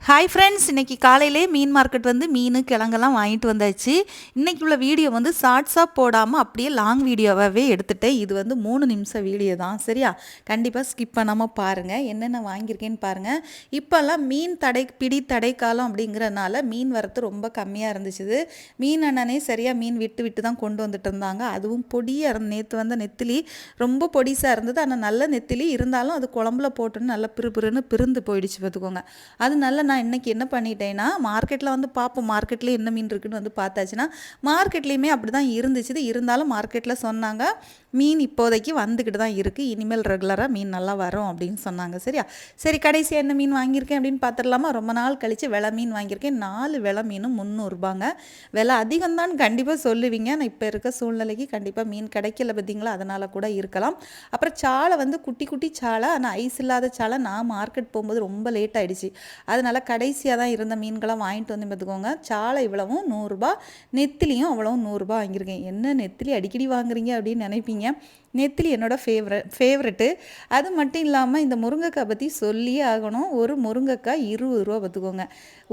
Hi friends, இன்றைக்கி காலையிலே மீன் market வந்து மீன் கிழங்கெல்லாம் வாங்கிட்டு வந்தாச்சு. இன்றைக்கி உள்ள வீடியோ வந்து ஷார்ட்ஸாக போடாமல் அப்படியே லாங் வீடியோவாகவே எடுத்துட்டேன். இது வந்து 3 நிமிஷம் வீடியோ தான், சரியா? கண்டிப்பாக ஸ்கிப் பண்ணாமல் பாருங்கள். என்னென்ன வாங்கியிருக்கேன்னு பாருங்கள். இப்போல்லாம் மீன் பிடி தடை காலம் அப்படிங்கிறனால மீன் வரத்து ரொம்ப கம்மியாக இருந்துச்சு. மீன் அண்ணனே சரியாக மீன் விட்டு தான் கொண்டு வந்துட்டு இருந்தாங்க. அதுவும் பொடியாக இருந்து நேற்று வந்த நெத்திலி ரொம்ப பொடிசாக இருந்தது. ஆனால் நல்ல நெத்திலி இருந்தாலும் அது குழம்புல போட்டுன்னு நல்லா பிறுபிறுன்னு பிரிந்து போயிடுச்சு பார்த்துக்கோங்க. அதனால நான் இன்றைக்கி என்ன பண்ணிட்டேன்னா, மார்க்கெட்டில் வந்து பார்ப்போம், மார்க்கெட்டில் என்ன மீன் இருக்குதுன்னு வந்து பார்த்தாச்சுன்னா மார்க்கெட்லேயுமே அப்படி தான் இருந்துச்சு. இருந்தாலும் மார்க்கெட்டில் சொன்னாங்க மீன் இப்போதைக்கு வந்துக்கிட்டு தான் இருக்குது, இனிமேல் ரெகுலராக மீன் நல்லா வரும் அப்படின்னு சொன்னாங்க. சரியா? சரி, கடைசியாக என்ன மீன் வாங்கியிருக்கேன் அப்படின்னு பார்த்துடலாமா? ரொம்ப நாள் கழித்து வெலை மீன் வாங்கியிருக்கேன். 4 வெலை மீனும் 300 ரூபாங்க. விலை அதிகம்தான் கண்டிப்பாக சொல்லுவீங்க. நான் இப்போ இருக்க சூழ்நிலைக்கு கண்டிப்பாக மீன் கிடைக்கல பார்த்தீங்களா, அதனால் கூட இருக்கலாம். அப்புறம் சாலை வந்து குட்டி குட்டி சாலை, ஆனால் ஐஸ் இல்லாத சாலை. நான் மார்க்கெட் போகும்போது ரொம்ப லேட் ஆகிடுச்சு. அதனால் கடைசியாக தான் இருந்த மீன்களாம் வாங்கிட்டு வந்து பார்த்துக்கோங்க. சாலை இவ்வளவும் 100 ரூபா, நெத்திலியும் அவ்வளவும் 100 ரூபா வாங்கியிருக்கேன். என்ன நெத்திலி அடிக்கடி வாங்குறீங்க அப்படின்னு நினைப்பீங்க. நெத்திலி என்னோட ஃபேவரெட்டு. அது மட்டும் இல்லாமல் இந்த முருங்கைக்காய் பற்றி சொல்லியே ஆகணும். ஒரு முருங்கைக்காய் 20 ரூபா பார்த்துக்கோங்க.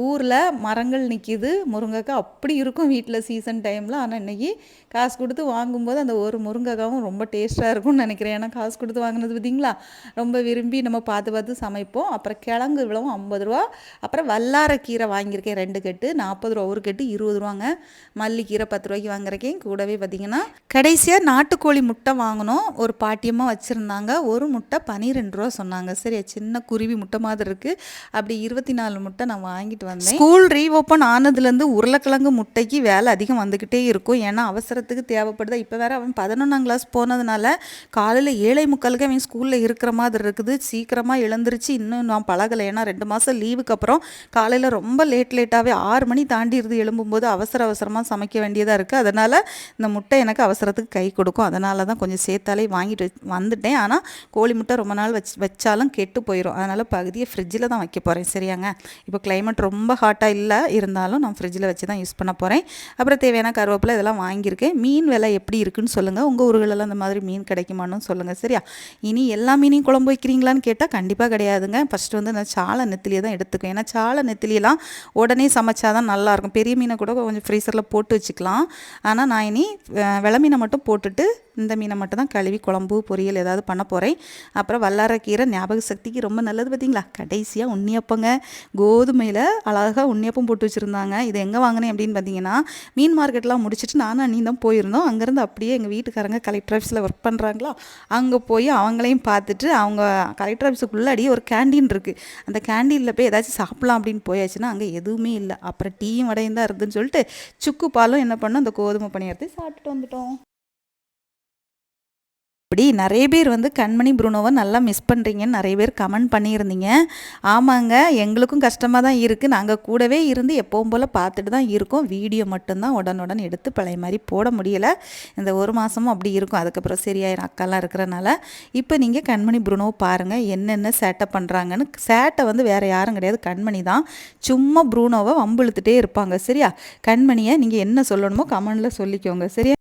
ஊரில் மரங்கள் நிற்கிது, முருங்கைக்காய் அப்படி இருக்கும் வீட்டில் சீசன் டைமில். ஆனால் இன்றைக்கி காசு கொடுத்து வாங்கும்போது அந்த ஒரு முருங்கைக்காவும் ரொம்ப டேஸ்ட்டாக இருக்கும்னு நினைக்கிறேன். ஏன்னா காசு கொடுத்து வாங்கினது பார்த்தீங்களா, ரொம்ப விரும்பி நம்ம பார்த்து சமைப்போம். அப்புறம் கிழங்கு இவ்வளவும் 50 ரூபா. அப்புறம் வல்லாரக்கீரை வாங்கியிருக்கேன் 2 கட்டு, 40 ரூபா. ஒரு கட்டு 20 ரூபாங்க. மல்லிக்கீரை 10 ரூபாய்க்கு வாங்குறக்கேன். கூடவே பார்த்திங்கன்னா கடைசியாக நாட்டுக்கோழி முட்டை வாங்கணும். ஒரு பாட்டியமாக வச்சுருந்தாங்க. ஒரு முட்டை 12 ரூபா சொன்னாங்க. சரி, சின்ன குருவி முட்டை மாதிரி இருக்குது. அப்படி 24 முட்டை நான் வாங்கிட்டு வந்தேன். ஸ்கூல் ரீஓப்பன் ஆனதுலேருந்து உருளைக்கிழங்கு முட்டைக்கு வேலை அதிகம் வந்துக்கிட்டே இருக்கும். ஏன்னா அவசரத்துக்கு தேவைப்படுதா. இப்போ வேறு அவன் 11ஆம் கிளாஸ் போனதுனால காலையில் 7:45 அவன் ஸ்கூலில் இருக்கிற மாதிரி இருக்குது. சீக்கிரமாக எழுந்திரிச்சு இன்னும் நான் பழகலை. ஏன்னா 2 மாதம் லீவுக்கு அப்புறம் காலையில் ரொம்ப லேட்டாகவே 6 மணி தாண்டிடுது எழும்பும்போது. அவசரமாக சமைக்க வேண்டியதாக இருக்குது. அதனால் இந்த முட்டை எனக்கு அவசரத்துக்கு கை கொடுக்கும். அதனால தான் கொஞ்சம் சேர்த்தாலே வாங்கிட்டு வந்துட்டேன். ஆனால் கோழி முட்டை ரொம்ப நாள் வச்சாலும் கெட்டு போயிடும். அதனால் பகுதியை ஃப்ரிட்ஜில் தான் வைக்க போகிறேன். சரியாங்க? இப்போ கிளைமேட் ரொம்ப ஹாட்டாக இல்லை, இருந்தாலும் நான் ஃப்ரிட்ஜில் வச்சு தான் யூஸ் பண்ண போகிறேன். அப்புறம் தேவையான கருவேப்பிலை இதெல்லாம் வாங்கியிருக்கேன். மீன் விலை எப்படி இருக்குன்னு சொல்லுங்கள். உங்கள் ஊர்களெல்லாம் அந்த மாதிரி மீன் கிடைக்குமான்னு சொல்லுங்கள். சரியா? இனி எல்லா மீனையும் குழம்பு வைக்கிறீங்களான்னு கேட்டால் கண்டிப்பாக கிடையாதுங்க. ஃபஸ்ட்டு வந்து அந்த சாலை நெத்திலியை தான் எடுத்துக்குவேன். ஏன்னா சாலை நெத்திலியெல்லாம் உடனே சமைச்சா தான் நல்லாயிருக்கும். பெரிய மீனை கூட கொஞ்சம் ஃப்ரீசரில் போட்டு வச்சுக்கலாம். ஆனால் நான் இனி வெலை மீனை மட்டும் போட்டுட்டு இந்த மீனை மட்டும் தான் கழுவி குழம்பு பொரியல் ஏதாவது பண்ண போகிறேன். அப்புறம் வல்லாரக்கீரை ஞாபக சக்திக்கு ரொம்ப நல்லது பார்த்தீங்களா. கடைசியாக உண்ணியப்பங்க. கோதுமையில் அழகாக உண்ணியப்பம் போட்டு வச்சுருந்தாங்க. இது எங்கே வாங்கினேன் அப்படின்னு பார்த்தீங்கன்னா, மீன் மார்க்கெட்லாம் முடிச்சுட்டு நானும் அண்ணி தான் போயிருந்தோம். அங்கேருந்து அப்படியே எங்கள் வீட்டுக்காரங்க கலெக்டர் ஆஃபீஸில் ஒர்க் பண்ணுறாங்களா, அங்கே போய் அவங்களையும் பார்த்துட்டு அவங்க கலெக்டர் ஆஃபீஸுக்குள்ளாடி ஒரு கேண்டீன் இருக்குது. அந்த கேண்டீனில் போய் ஏதாச்சும் சாப்பிட்லாம் அப்படின்னு போயாச்சுன்னா அங்கே எதுவுமே இல்லை. அப்புறம் டீயும் வடையும் தான் இருக்குதுன்னு சொல்லிட்டு சுக்கு பாலும் என்ன பண்ணோம், அந்த கோதுமை பணியாரத்தை சாப்பிட்டுட்டு வந்துட்டோம். இப்படி நிறைய பேர் வந்து கண்மணி ப்ரூனோவை நல்லா மிஸ் பண்ணுறீங்கன்னு நிறைய பேர் கமெண்ட் பண்ணியிருந்தீங்க. ஆமாங்க, எங்களுக்கும் கஷ்டமாக தான் இருக்குது. நாங்கள் கூடவே இருந்து எப்பவும் போல் பார்த்துட்டு தான் இருக்கோம். வீடியோ மட்டும்தான் உடனுடன் எடுத்து பழைய மாதிரி போட முடியலை. இந்த ஒரு மாதமும் அப்படி இருக்கும். அதுக்கப்புறம் சரியாயிரும் அக்காலாம் இருக்கிறனால. இப்போ நீங்கள் கண்மணி ப்ரூனோவை பாருங்கள் என்னென்ன சேட்டை பண்ணுறாங்கன்னு. சேட்டை வந்து வேறு யாரும் கிடையாது, கண்மணி தான். சும்மா ப்ரூனோவை வம்பிழுத்துட்டே இருப்பாங்க. சரியா? கண்மணியை நீங்கள் என்ன சொல்லணுமோ கமெண்டில் சொல்லிக்கோங்க. சரியா?